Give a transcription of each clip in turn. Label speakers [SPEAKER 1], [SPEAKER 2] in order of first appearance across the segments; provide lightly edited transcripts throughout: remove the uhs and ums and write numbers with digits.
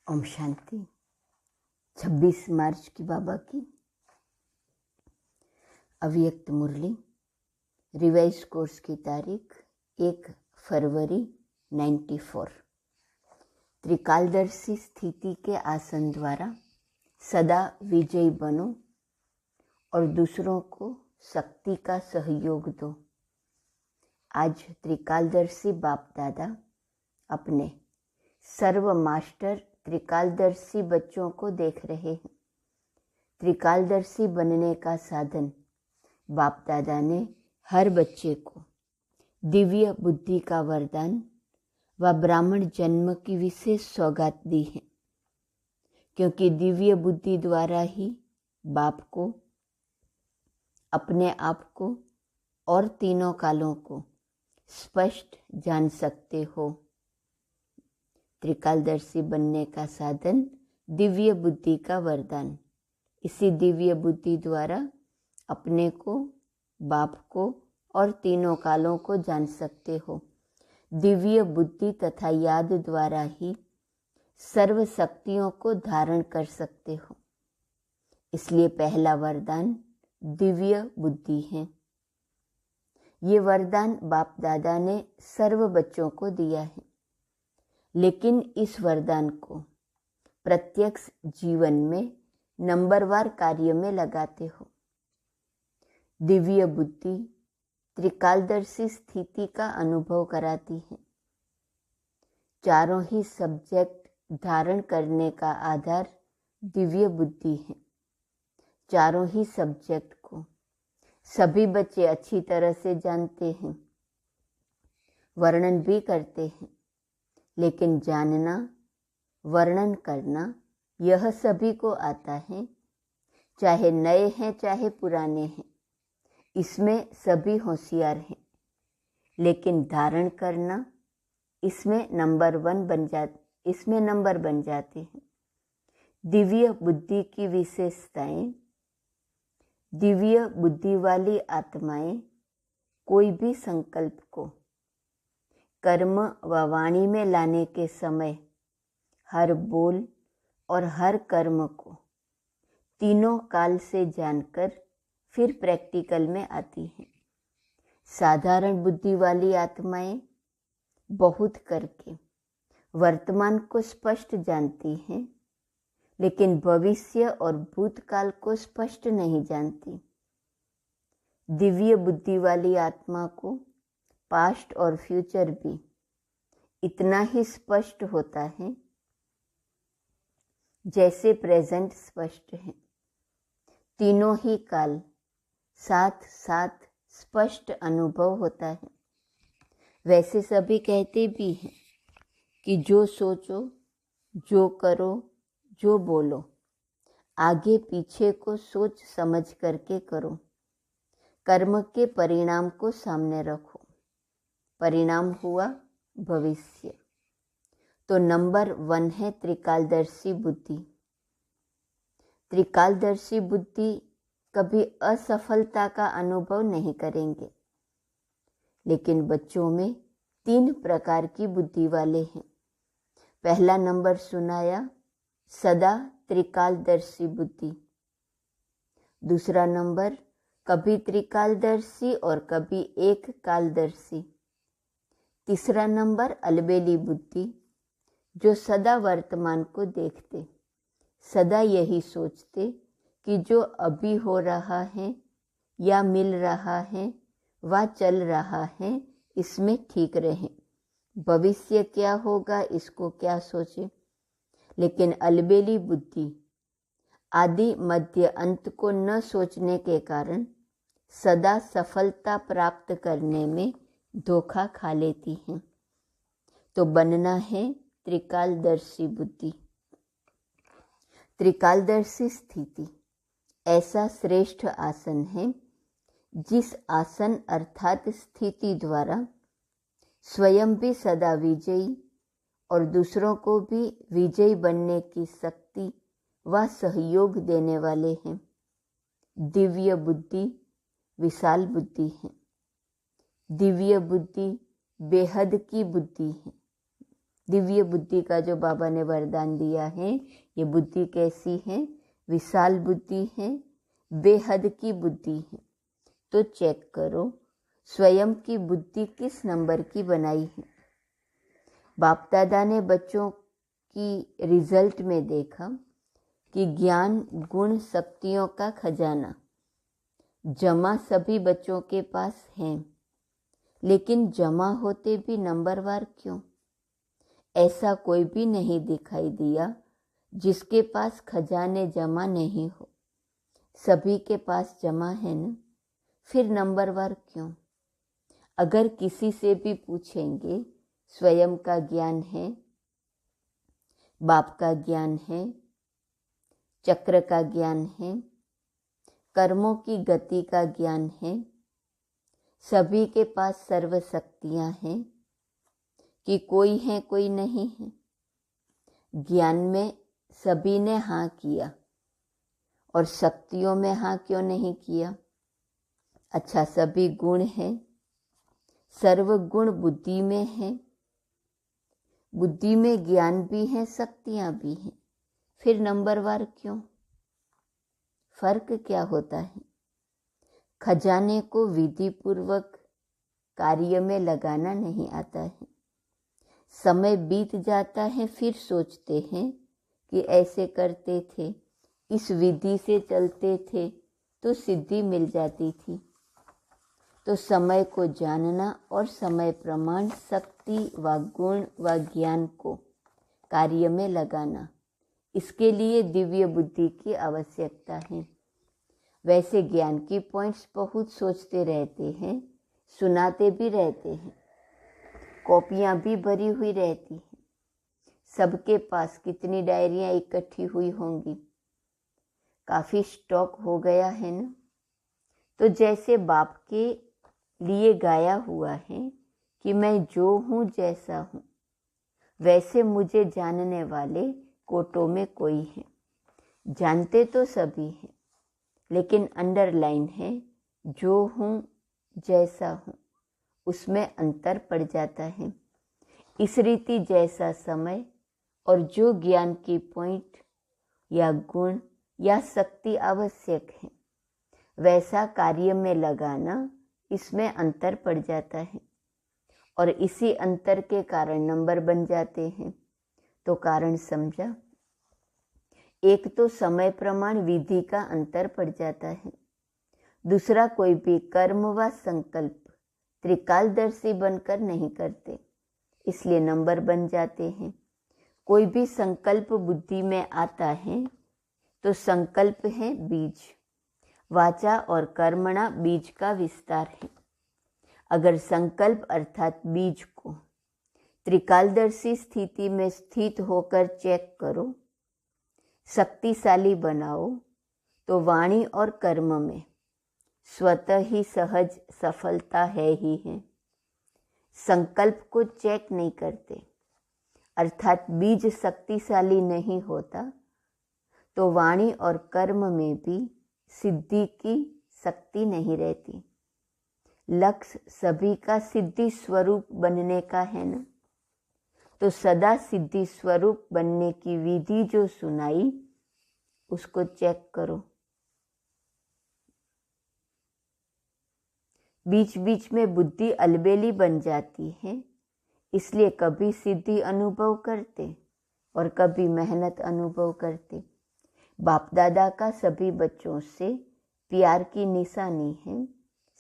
[SPEAKER 1] ओम शांति। 26 मार्च की बाबा की अव्यक्त मुरली, रिवाइज कोर्स की तारीख 1 फरवरी 94। त्रिकालदर्शी स्थिति के आसन द्वारा सदा विजयी बनो और दूसरों को शक्ति का सहयोग दो। आज त्रिकालदर्शी बाप दादा अपने सर्व मास्टर त्रिकालदर्शी बच्चों को देख रहे हैं। त्रिकालदर्शी बनने का साधन बाप दादा ने हर बच्चे को दिव्य बुद्धि का वरदान व ब्राह्मण जन्म की विशेष सौगात दी है, क्योंकि दिव्य बुद्धि द्वारा ही बाप को, अपने आप को और तीनों कालों को स्पष्ट जान सकते हो। त्रिकालदर्शी बनने का साधन दिव्य बुद्धि का वरदान। इसी दिव्य बुद्धि द्वारा अपने को, बाप को और तीनों कालों को जान सकते हो। दिव्य बुद्धि तथा याद द्वारा ही सर्व शक्तियों को धारण कर सकते हो। इसलिए पहला वरदान दिव्य बुद्धि है। ये वरदान बाप दादा ने सर्व बच्चों को दिया है, लेकिन इस वरदान को प्रत्यक्ष जीवन में नंबरवार कार्य में लगाते हो। दिव्य बुद्धि त्रिकालदर्शी स्थिति का अनुभव कराती है। चारों ही सब्जेक्ट धारण करने का आधार दिव्य बुद्धि है। चारों ही सब्जेक्ट को सभी बच्चे अच्छी तरह से जानते हैं, वर्णन भी करते हैं, लेकिन जानना, वर्णन करना यह सभी को आता है, चाहे नए हैं चाहे पुराने हैं। इसमें सभी होशियार हैं, लेकिन धारण करना इसमें नंबर बन जाते हैं। दिव्य बुद्धि की विशेषताएं। दिव्य बुद्धि वाली आत्माएं कोई भी संकल्प को कर्म व वाणी में लाने के समय हर बोल और हर कर्म को तीनों काल से जानकर फिर प्रैक्टिकल में आती हैं। साधारण बुद्धि वाली आत्माएं बहुत करके वर्तमान को स्पष्ट जानती हैं, लेकिन भविष्य और भूतकाल को स्पष्ट नहीं जानती। दिव्य बुद्धि वाली आत्मा को पास्ट और फ्यूचर भी इतना ही स्पष्ट होता है जैसे प्रेजेंट स्पष्ट है। तीनों ही काल साथ साथ स्पष्ट अनुभव होता है। वैसे सभी कहते भी हैं कि जो सोचो, जो करो, जो बोलो, आगे पीछे को सोच समझ करके करो। कर्म के परिणाम को सामने रखो। परिणाम हुआ भविष्य। तो नंबर 1 है त्रिकालदर्शी बुद्धि। त्रिकालदर्शी बुद्धि कभी असफलता का अनुभव नहीं करेंगे, लेकिन बच्चों में 3 प्रकार की बुद्धि वाले हैं। पहला नंबर सुनाया, सदा त्रिकालदर्शी बुद्धि। दूसरा नंबर कभी त्रिकालदर्शी और कभी एक कालदर्शी। तीसरा नंबर अलबेली बुद्धि, जो सदा वर्तमान को देखते, सदा यही सोचते कि जो अभी हो रहा है या मिल रहा है व चल रहा है, इसमें ठीक रहे। भविष्य क्या होगा इसको क्या सोचे। लेकिन अलबेली बुद्धि आदि मध्य अंत को न सोचने के कारण सदा सफलता प्राप्त करने में धोखा खा लेती हैं। तो बनना है त्रिकालदर्शी बुद्धि। त्रिकालदर्शी स्थिति ऐसा श्रेष्ठ आसन है जिस आसन अर्थात स्थिति द्वारा स्वयं भी सदा विजयी और दूसरों को भी विजयी बनने की शक्ति व सहयोग देने वाले हैं। दिव्य बुद्धि विशाल बुद्धि है। दिव्य बुद्धि बेहद की बुद्धि है। दिव्य बुद्धि का जो बाबा ने वरदान दिया है, ये बुद्धि कैसी है? विशाल बुद्धि है, बेहद की बुद्धि है। तो चेक करो स्वयं की बुद्धि किस नंबर की बनाई है। बाप दादा ने बच्चों की रिजल्ट में देखा कि ज्ञान, गुण, शक्तियों का खजाना जमा सभी बच्चों के पास है, लेकिन जमा होते भी नंबरवार क्यों? ऐसा कोई भी नहीं दिखाई दिया जिसके पास खजाने जमा नहीं हो। सभी के पास जमा है ना, फिर नंबरवार क्यों? अगर किसी से भी पूछेंगे स्वयं का ज्ञान है, बाप का ज्ञान है, चक्र का ज्ञान है, कर्मों की गति का ज्ञान है, सभी के पास सर्व शक्तियां हैं कि कोई है कोई नहीं है? ज्ञान में सभी ने हाँ किया और शक्तियों में हाँ क्यों नहीं किया? अच्छा, सभी गुण हैं, सर्व गुण बुद्धि में है, बुद्धि में ज्ञान भी है, शक्तियां भी हैं, फिर नंबरवार क्यों? फर्क क्या होता है? खजाने को विधि पूर्वक कार्य में लगाना नहीं आता है। समय बीत जाता है, फिर सोचते हैं कि ऐसे करते थे, इस विधि से चलते थे तो सिद्धि मिल जाती थी। तो समय को जानना और समय प्रमाण शक्ति व गुण व ज्ञान को कार्य में लगाना, इसके लिए दिव्य बुद्धि की आवश्यकता है। वैसे ज्ञान की पॉइंट्स बहुत सोचते रहते हैं, सुनाते भी रहते हैं, कॉपियां भी भरी हुई रहती हैं। सबके पास कितनी डायरियां इकट्ठी हुई होंगी, काफ़ी स्टॉक हो गया है ना। तो जैसे बाप के लिए गाया हुआ है कि मैं जो हूँ जैसा हूँ, वैसे मुझे जानने वाले कोटों में कोई है। जानते तो सभी हैं, लेकिन अंडरलाइन है जो हूँ जैसा हूँ, उसमें अंतर पड़ जाता है। इस रीति जैसा समय और जो ज्ञान की पॉइंट या गुण या शक्ति आवश्यक है, वैसा कार्य में लगाना, इसमें अंतर पड़ जाता है और इसी अंतर के कारण नंबर बन जाते हैं। तो कारण समझा? एक तो समय प्रमाण विधि का अंतर पड़ जाता है, दूसरा कोई भी कर्म व संकल्प त्रिकालदर्शी बनकर नहीं करते, इसलिए नंबर बन जाते हैं। कोई भी संकल्प बुद्धि में आता है तो संकल्प है बीज, वाचा और कर्मणा बीज का विस्तार है। अगर संकल्प अर्थात बीज को त्रिकालदर्शी स्थिति में स्थित होकर चेक करो, शक्तिशाली बनाओ, तो वाणी और कर्म में स्वतः ही सहज सफलता है ही है। संकल्प को चेक नहीं करते, अर्थात बीज शक्तिशाली नहीं होता, तो वाणी और कर्म में भी सिद्धि की शक्ति नहीं रहती। लक्ष्य सभी का सिद्धि स्वरूप बनने का है ना, तो सदा सिद्धि स्वरूप बनने की विधि जो सुनाई, उसको चेक करो। बीच बीच में बुद्धि अलबेली बन जाती है, इसलिए कभी सिद्धि अनुभव करते और कभी मेहनत अनुभव करते। बाप दादा का सभी बच्चों से प्यार की निशानी है,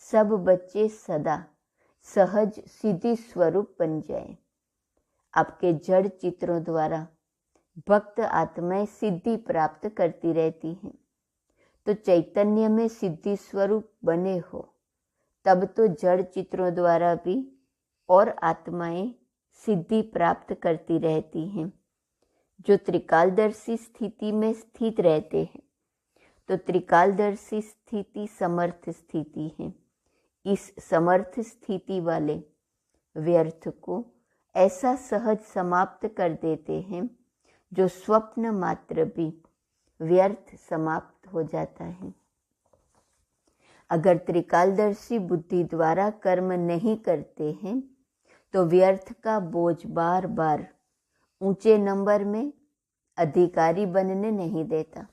[SPEAKER 1] सब बच्चे सदा सहज सिद्धि स्वरूप बन जाए। आपके जड़ चित्रों द्वारा भक्त आत्माएं सिद्धि प्राप्त करती रहती हैं, तो चैतन्य में सिद्धि स्वरूप बने हो, तब तो जड़ चित्रों द्वारा भी और आत्माएं सिद्धि प्राप्त करती रहती हैं। जो त्रिकालदर्शी स्थिति में स्थित रहते हैं, तो त्रिकालदर्शी स्थिति समर्थ स्थिति है। इस समर्थ स्थिति वाले व्यर्थ को ऐसा सहज समाप्त कर देते हैं, जो स्वप्न मात्र भी व्यर्थ समाप्त हो जाता है। अगर त्रिकालदर्शी बुद्धि द्वारा कर्म नहीं करते हैं, तो व्यर्थ का बोझ बार बार ऊंचे नंबर में अधिकारी बनने नहीं देता।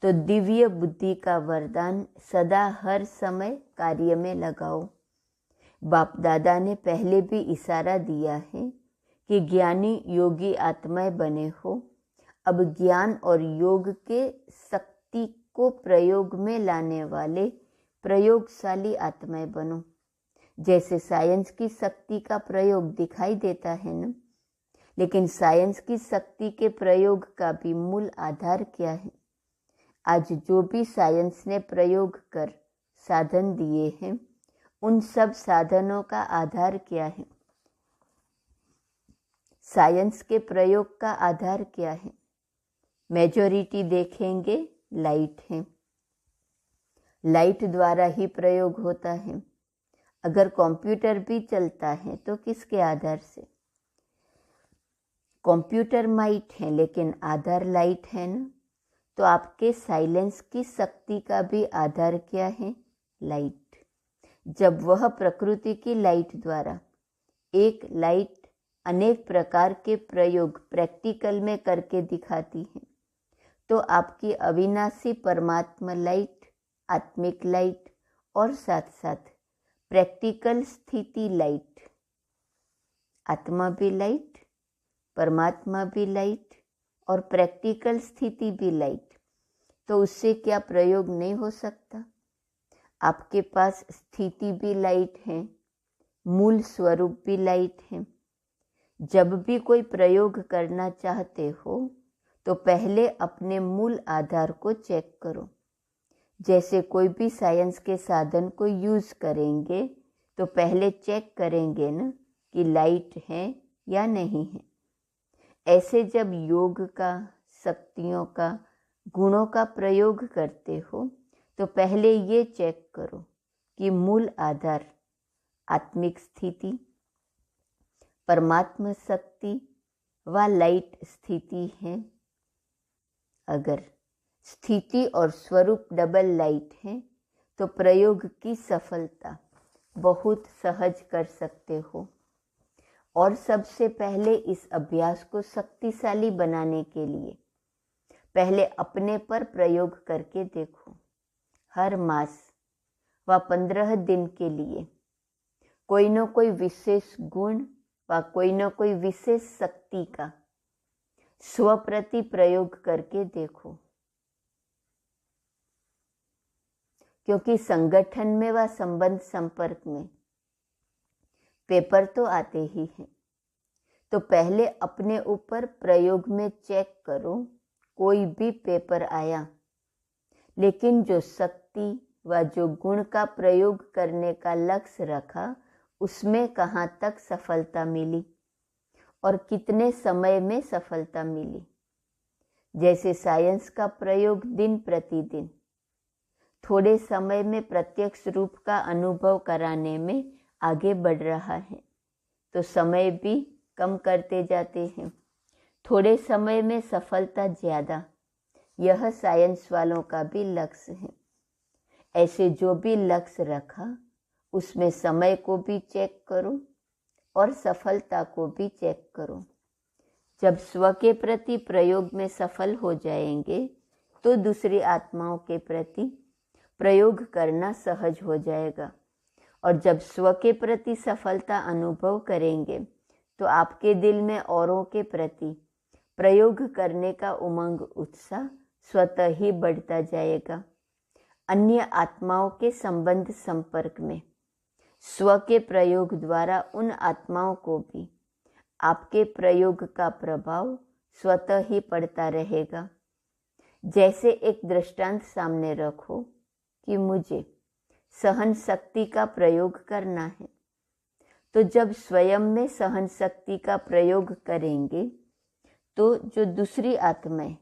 [SPEAKER 1] तो दिव्य बुद्धि का वरदान सदा हर समय कार्य में लगाओ। बाप दादा ने पहले भी इशारा दिया है कि ज्ञानी योगी आत्माएं बने हो। अब ज्ञान और योग के शक्ति को प्रयोग में लाने वाले प्रयोगशाली आत्माएं बनो। जैसे साइंस की शक्ति का प्रयोग दिखाई देता है ना, लेकिन साइंस की शक्ति के प्रयोग का भी मूल आधार क्या है? आज जो भी साइंस ने प्रयोग कर साधन दिए हैं, उन सब साधनों का आधार क्या है? साइंस के प्रयोग का आधार क्या है? मेजॉरिटी देखेंगे लाइट है। लाइट द्वारा ही प्रयोग होता है। अगर कंप्यूटर भी चलता है तो किसके आधार से? कंप्यूटर माइट है लेकिन आधार लाइट है ना। तो आपके साइलेंस की शक्ति का भी आधार क्या है? लाइट। जब वह प्रकृति की लाइट द्वारा एक लाइट अनेक प्रकार के प्रयोग प्रैक्टिकल में करके दिखाती है, तो आपकी अविनाशी परमात्मा लाइट, आत्मिक लाइट और साथ साथ प्रैक्टिकल स्थिति लाइट, आत्मा भी लाइट, परमात्मा भी लाइट और प्रैक्टिकल स्थिति भी लाइट, तो उससे क्या प्रयोग नहीं हो सकता? आपके पास स्थिति भी लाइट है, मूल स्वरूप भी लाइट है। जब भी कोई प्रयोग करना चाहते हो तो पहले अपने मूल आधार को चेक करो। जैसे कोई भी साइंस के साधन को यूज करेंगे तो पहले चेक करेंगे ना कि लाइट है या नहीं है। ऐसे जब योग का, शक्तियों का, गुणों का प्रयोग करते हो तो पहले ये चेक करो कि मूल आधार आत्मिक स्थिति, परमात्मा शक्ति व लाइट स्थिति है। अगर स्थिति और स्वरूप डबल लाइट है तो प्रयोग की सफलता बहुत सहज कर सकते हो। और सबसे पहले इस अभ्यास को शक्तिशाली बनाने के लिए पहले अपने पर प्रयोग करके देखो। हर मास व 15 दिन के लिए कोई न कोई विशेष गुण व कोई न कोई विशेष शक्ति का स्वप्रति प्रयोग करके देखो। क्योंकि संगठन में व संबंध संपर्क में पेपर तो आते ही हैं, तो पहले अपने ऊपर प्रयोग में चेक करो। कोई भी पेपर आया, लेकिन जो शक्ति व जो गुण का प्रयोग करने का लक्ष्य रखा, उसमें कहाँ तक सफलता मिली और कितने समय में सफलता मिली। जैसे साइंस का प्रयोग दिन प्रतिदिन थोड़े समय में प्रत्यक्ष रूप का अनुभव कराने में आगे बढ़ रहा है, तो समय भी कम करते जाते हैं। थोड़े समय में सफलता ज़्यादा, यह साइंस वालों का भी लक्ष्य है। ऐसे जो भी लक्ष्य रखा उसमें समय को भी चेक करो और सफलता को भी चेक करो। जब स्व के प्रति प्रयोग में सफल हो जाएंगे तो दूसरी आत्माओं के प्रति प्रयोग करना सहज हो जाएगा। और जब स्व के प्रति सफलता अनुभव करेंगे तो आपके दिल में औरों के प्रति प्रयोग करने का उमंग, उत्साह स्वतः ही बढ़ता जाएगा। अन्य आत्माओं के संबंध संपर्क में स्व के प्रयोग द्वारा उन आत्माओं को भी आपके प्रयोग का प्रभाव स्वतः ही पड़ता रहेगा। जैसे एक दृष्टांत सामने रखो कि मुझे सहन शक्ति का प्रयोग करना है, तो जब स्वयं में सहन शक्ति का प्रयोग करेंगे तो जो दूसरी आत्माएं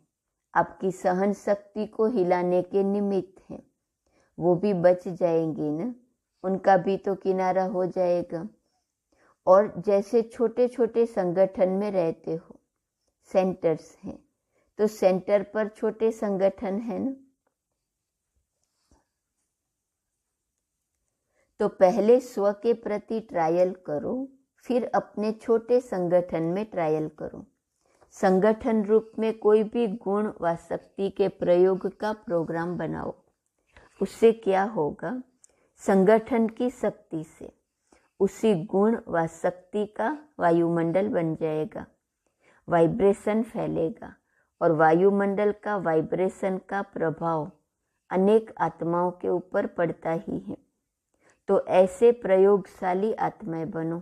[SPEAKER 1] आपकी सहन शक्ति को हिलाने के निमित्त हैं, वो भी बच जाएंगी ना, उनका भी तो किनारा हो जाएगा। और जैसे छोटे छोटे संगठन में रहते हो, सेंटर्स हैं, तो सेंटर पर छोटे संगठन है ना, तो पहले स्व के प्रति ट्रायल करो, फिर अपने छोटे संगठन में ट्रायल करो। संगठन रूप में कोई भी गुण व शक्ति के प्रयोग का प्रोग्राम बनाओ। उससे क्या होगा? संगठन की शक्ति से उसी गुण व शक्ति का वायुमंडल बन जाएगा, वाइब्रेशन फैलेगा और वायुमंडल का वाइब्रेशन का प्रभाव अनेक आत्माओं के ऊपर पड़ता ही है। तो ऐसे प्रयोगशाली आत्माएं बनो।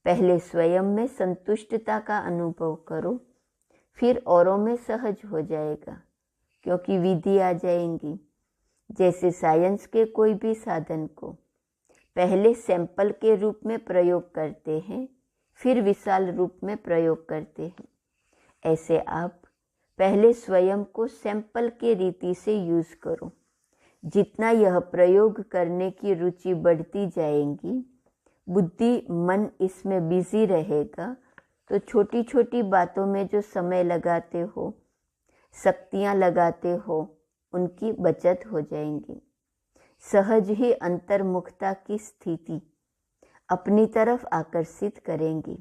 [SPEAKER 1] पहले स्वयं में संतुष्टता का अनुभव करो, फिर औरों में सहज हो जाएगा, क्योंकि विधि आ जाएंगी। जैसे साइंस के कोई भी साधन को पहले सैंपल के रूप में प्रयोग करते हैं, फिर विशाल रूप में प्रयोग करते हैं, ऐसे आप पहले स्वयं को सैंपल के रीति से यूज करो। जितना यह प्रयोग करने की रुचि बढ़ती जाएगी, बुद्धि मन इसमें बिजी रहेगा, तो छोटी छोटी बातों में जो समय लगाते हो, शक्तियाँ लगाते हो, उनकी बचत हो जाएंगी। सहज ही अंतर्मुखता की स्थिति अपनी तरफ आकर्षित करेंगी,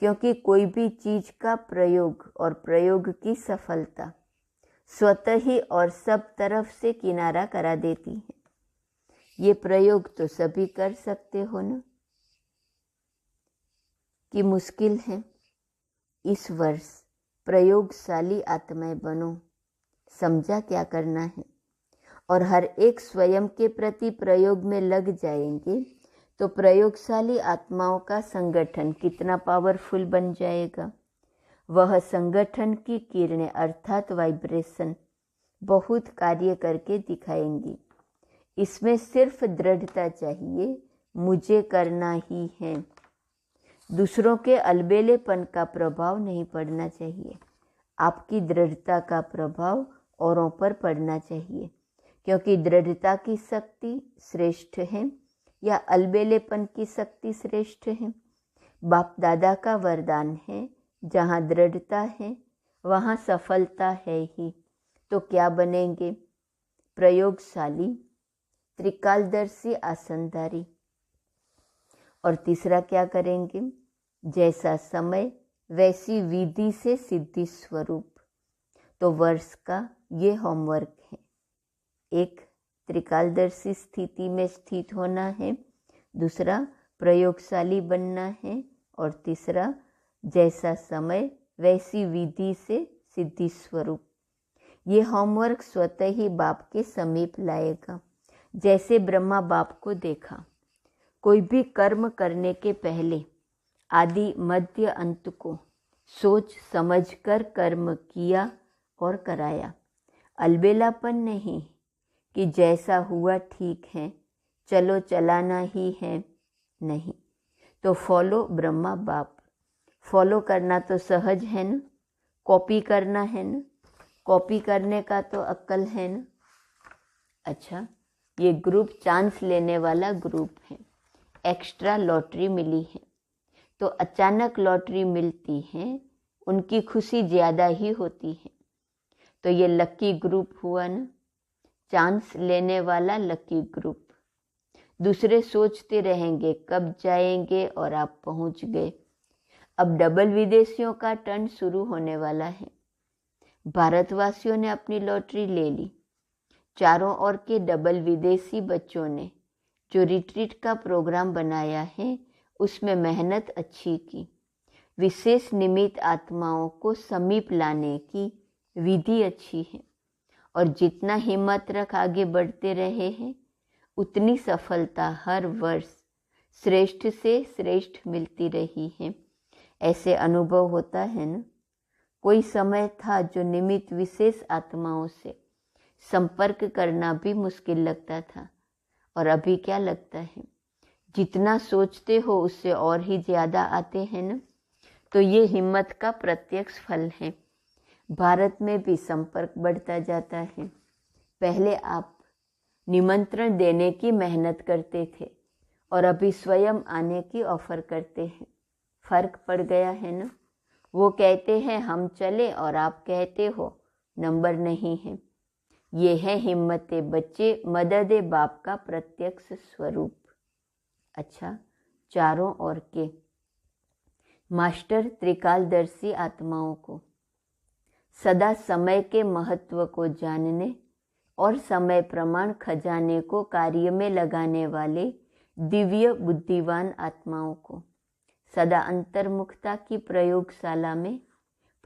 [SPEAKER 1] क्योंकि कोई भी चीज का प्रयोग और प्रयोग की सफलता स्वतः ही और सब तरफ से किनारा करा देती है। ये प्रयोग तो सभी कर सकते हो ना, कि मुश्किल है? इस वर्ष प्रयोगशाली आत्माएं बनो। समझा क्या करना है? और हर एक स्वयं के प्रति प्रयोग में लग जाएंगे तो प्रयोगशाली आत्माओं का संगठन कितना पावरफुल बन जाएगा। वह संगठन की किरणें अर्थात वाइब्रेशन बहुत कार्य करके दिखाएंगी। इसमें सिर्फ दृढ़ता चाहिए, मुझे करना ही है। दूसरों के अलबेलेपन का प्रभाव नहीं पड़ना चाहिए, आपकी दृढ़ता का प्रभाव औरों पर पड़ना चाहिए, क्योंकि दृढ़ता की शक्ति श्रेष्ठ है या अलबेलेपन की शक्ति श्रेष्ठ है? बाप दादा का वरदान है, जहाँ दृढ़ता है वहाँ सफलता है ही। तो क्या बनेंगे? प्रयोगशाली, त्रिकालदर्शी आसनधारी। और तीसरा क्या करेंगे? जैसा समय वैसी विधि से सिद्धि स्वरूप। तो वर्ष का ये होमवर्क है। एक, त्रिकालदर्शी स्थिति में स्थित होना है, दूसरा प्रयोगशाली बनना है, और तीसरा जैसा समय वैसी विधि से सिद्धि स्वरूप। ये होमवर्क स्वतः ही बाप के समीप लाएगा। जैसे ब्रह्मा बाप को देखा, कोई भी कर्म करने के पहले आदि मध्य अंत को सोच समझकर कर्म किया और कराया। अलबेलापन नहीं कि जैसा हुआ ठीक है, चलो चलाना ही है, नहीं। तो फॉलो ब्रह्मा बाप। फॉलो करना तो सहज है ना, कॉपी करना है ना, कॉपी करने का तो अक्ल है ना। अच्छा, ये ग्रुप चांस लेने वाला ग्रुप है, एक्स्ट्रा लॉटरी मिली है। तो अचानक लॉटरी मिलती है, उनकी खुशी ज़्यादा ही होती है। तो ये लकी ग्रुप हुआ ना, चांस लेने वाला लकी ग्रुप। दूसरे सोचते रहेंगे कब जाएंगे और आप पहुंच गए। अब डबल विदेशियों का टर्न शुरू होने वाला है। भारतवासियों ने अपनी लॉटरी ले ली। चारों ओर के डबल विदेशी बच्चों ने जो रिट्रीट का प्रोग्राम बनाया है, उसमें मेहनत अच्छी की। विशेष निमित्त आत्माओं को समीप लाने की विधि अच्छी है, और जितना हिम्मत रख आगे बढ़ते रहे हैं, उतनी सफलता हर वर्ष श्रेष्ठ से श्रेष्ठ मिलती रही है। ऐसे अनुभव होता है ना। कोई समय था जो निमित्त विशेष आत्माओं से संपर्क करना भी मुश्किल लगता था, और अभी क्या लगता है? जितना सोचते हो उससे और ही ज़्यादा आते हैं ना। तो ये हिम्मत का प्रत्यक्ष फल है। भारत में भी संपर्क बढ़ता जाता है। पहले आप निमंत्रण देने की मेहनत करते थे और अभी स्वयं आने की ऑफर करते हैं। फर्क पड़ गया है ना। वो कहते हैं हम चले और आप कहते हो नंबर नहीं है। ये है हिम्मते बच्चे, मददे बाप का प्रत्यक्ष स्वरूप। अच्छा, चारों ओर के मास्टर त्रिकालदर्शी आत्माओं को सदा समय के महत्व को जानने और समय प्रमाण खजाने को कार्य में लगाने वाले दिव्य बुद्धिवान आत्माओं को सदा अंतर्मुखता की प्रयोगशाला में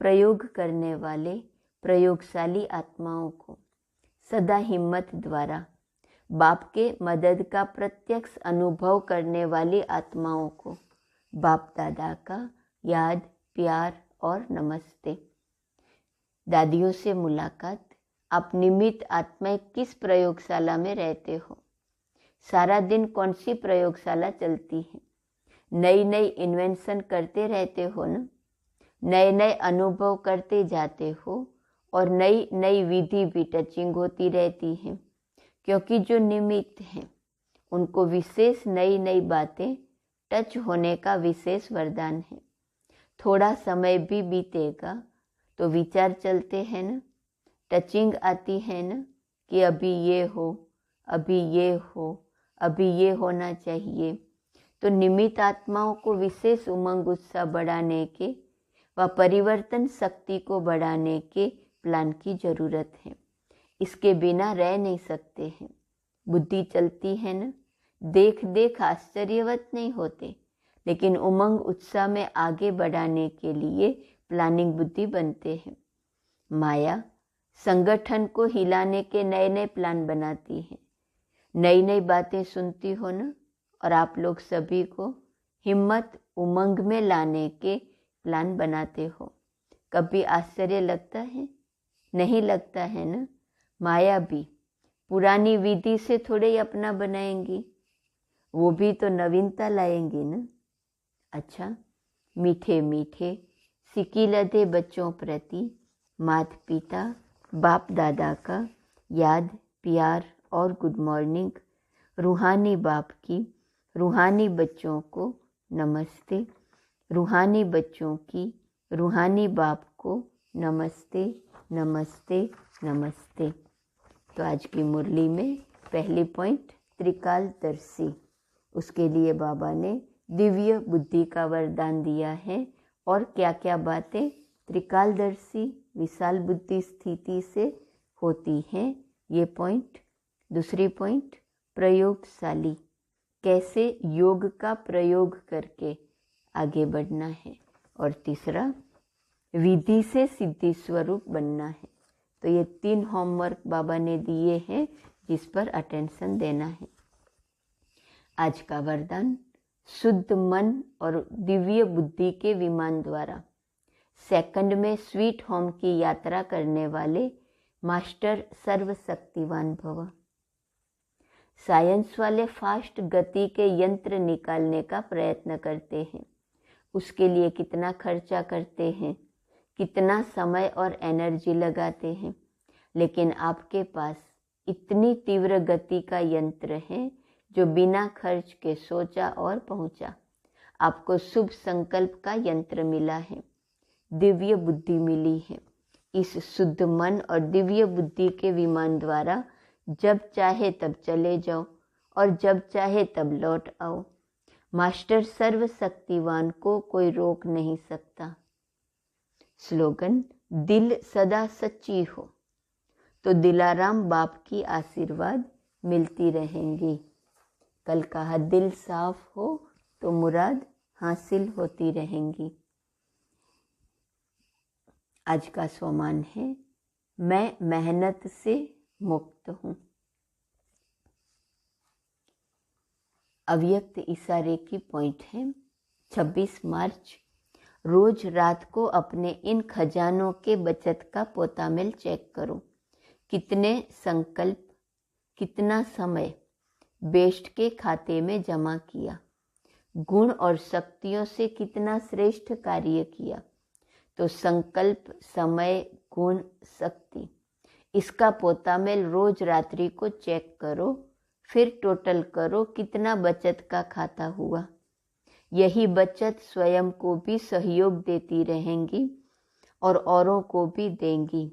[SPEAKER 1] प्रयोग करने वाले प्रयोगशाली आत्माओं को सदा हिम्मत द्वारा बाप के मदद का प्रत्यक्ष अनुभव करने वाली आत्माओं को बाप दादा का याद, प्यार और नमस्ते। दादियों से मुलाकात। आप निमित्त आत्माएं किस प्रयोगशाला में रहते हो? सारा दिन कौन सी प्रयोगशाला चलती है? नई नई इन्वेंशन करते रहते हो ना, नए नए अनुभव करते जाते हो और नई नई विधि भी टचिंग होती रहती है, क्योंकि जो निमित्त हैं उनको विशेष नई नई बातें टच होने का विशेष वरदान है। थोड़ा समय भी बीतेगा तो विचार चलते हैं ना, टचिंग आती है ना कि अभी ये हो, अभी ये हो, अभी ये होना चाहिए। तो निमित्त आत्माओं को विशेष उमंग उत्साह बढ़ाने के व परिवर्तन शक्ति को बढ़ाने के प्लान की जरूरत है। इसके बिना रह नहीं सकते हैं। बुद्धि चलती है ना, देख देख आश्चर्यवत नहीं होते, लेकिन उमंग उत्साह में आगे बढ़ाने के लिए प्लानिंग बुद्धि बनते हैं। माया संगठन को हिलाने के नए नए प्लान बनाती है। नई नई बातें सुनती हो ना, और आप लोग सभी को हिम्मत उमंग में लाने के प्लान बनाते हो। कभी आश्चर्य लगता है? नहीं लगता है ना। माया भी पुरानी विधि से थोड़े ही अपना बनाएंगी, वो भी तो नवीनता लाएंगी ना। अच्छा, मीठे मीठे सिकिलते बच्चों प्रति माता पिता बाप दादा का याद, प्यार और गुड मॉर्निंग। रूहानी बाप की रूहानी बच्चों को नमस्ते। रूहानी बच्चों की रूहानी बाप को नमस्ते, नमस्ते, नमस्ते। तो आज की मुरली में पहली पॉइंट त्रिकालदर्शी, उसके लिए बाबा ने दिव्य बुद्धि का वरदान दिया है। और क्या क्या बातें त्रिकालदर्शी विशाल बुद्धि स्थिति से होती हैं, ये पॉइंट। दूसरी पॉइंट प्रयोगशाली, कैसे योग का प्रयोग करके आगे बढ़ना है। और तीसरा विधि से सिद्धि स्वरूप बनना है। तो ये 3 होमवर्क बाबा ने दिए हैं जिस पर अटेंशन देना है। आज का वरदान, शुद्ध मन और दिव्य बुद्धि के विमान द्वारा सेकंड में स्वीट होम की यात्रा करने वाले मास्टर सर्वशक्तिवान भव। साइंस वाले फास्ट गति के यंत्र निकालने का प्रयत्न करते हैं। उसके लिए कितना खर्चा करते हैं, कितना समय और एनर्जी लगाते हैं, लेकिन आपके पास इतनी तीव्र गति का यंत्र है जो बिना खर्च के सोचा और पहुंचा। आपको शुभ संकल्प का यंत्र मिला है, दिव्य बुद्धि मिली है। इस शुद्ध मन और दिव्य बुद्धि के विमान द्वारा जब चाहे तब चले जाओ और जब चाहे तब लौट आओ। मास्टर सर्वशक्तिवान को कोई रोक नहीं सकता। स्लोगन, दिल सदा सच्ची हो तो दिलाराम बाप की आशीर्वाद मिलती रहेंगी। कल कहा, दिल साफ हो तो मुराद हासिल होती रहेंगी। आज का स्वमान है, मैं मेहनत से मुक्त हूँ। अव्यक्त इशारे की पॉइंट है 26 मार्च। रोज रात को अपने इन खजानों के बचत का पोतामेल चेक करो। कितने संकल्प, कितना समय बेस्ट के खाते में जमा किया, गुण और शक्तियों से कितना श्रेष्ठ कार्य किया। तो संकल्प, समय, गुण, शक्ति, इसका पोतामेल रोज रात्रि को चेक करो, फिर टोटल करो कितना बचत का खाता हुआ। यही बचत स्वयं को भी सहयोग देती रहेंगी और औरों को भी देंगी।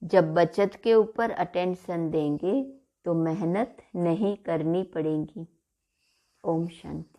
[SPEAKER 1] जब बचत के ऊपर अटेंशन देंगे तो मेहनत नहीं करनी पड़ेगी। ओम शांति।